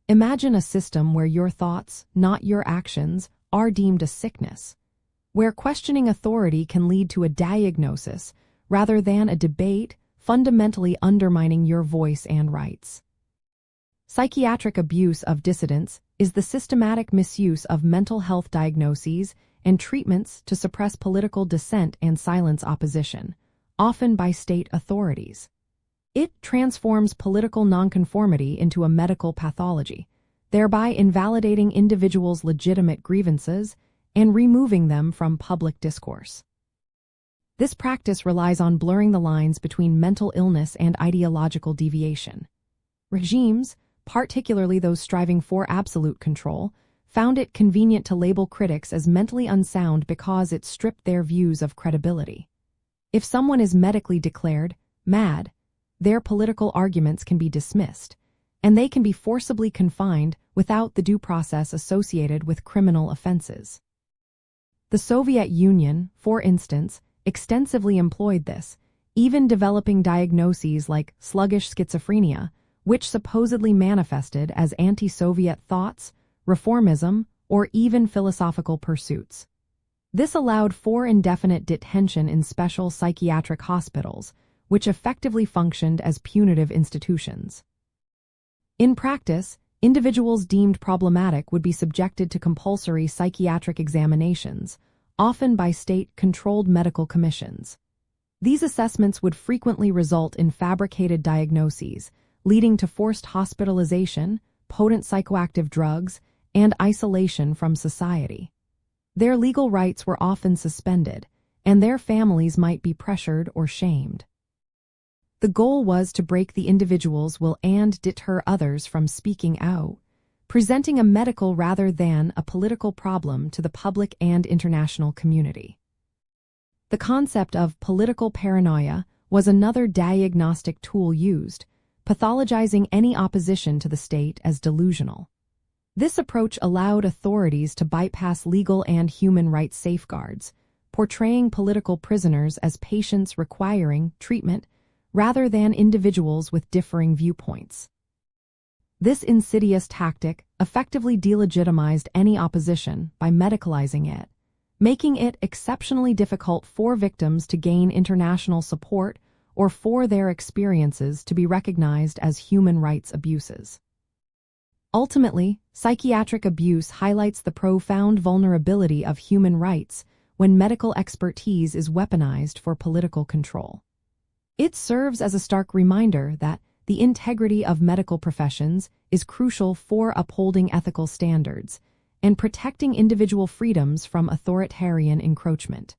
Imagine a system where your thoughts, not your actions, are deemed a sickness, where questioning authority can lead to a diagnosis rather than a debate, fundamentally undermining your voice and rights. Psychiatric abuse of dissidents is the systematic misuse of mental health diagnoses and treatments to suppress political dissent and silence opposition, often by state authorities. It transforms political nonconformity into a medical pathology, thereby invalidating individuals' legitimate grievances and removing them from public discourse. This practice relies on blurring the lines between mental illness and ideological deviation. Regimes, particularly those striving for absolute control, found it convenient to label critics as mentally unsound because it stripped their views of credibility. If someone is medically declared mad, their political arguments can be dismissed, and they can be forcibly confined without the due process associated with criminal offenses. The Soviet Union, for instance, extensively employed this, even developing diagnoses like sluggish schizophrenia, which supposedly manifested as anti-Soviet thoughts, reformism, or even philosophical pursuits. This allowed for indefinite detention in special psychiatric hospitals, which effectively functioned as punitive institutions. In practice, individuals deemed problematic would be subjected to compulsory psychiatric examinations, often by state-controlled medical commissions. These assessments would frequently result in fabricated diagnoses, leading to forced hospitalization, potent psychoactive drugs, and isolation from society. Their legal rights were often suspended, and their families might be pressured or shamed. The goal was to break the individual's will and deter others from speaking out, presenting a medical rather than a political problem to the public and international community. The concept of political paranoia was another diagnostic tool used, pathologizing any opposition to the state as delusional. This approach allowed authorities to bypass legal and human rights safeguards, portraying political prisoners as patients requiring treatment rather than individuals with differing viewpoints. This insidious tactic effectively delegitimized any opposition by medicalizing it, making it exceptionally difficult for victims to gain international support or for their experiences to be recognized as human rights abuses. Ultimately, psychiatric abuse highlights the profound vulnerability of human rights when medical expertise is weaponized for political control. It serves as a stark reminder that the integrity of medical professions is crucial for upholding ethical standards and protecting individual freedoms from authoritarian encroachment.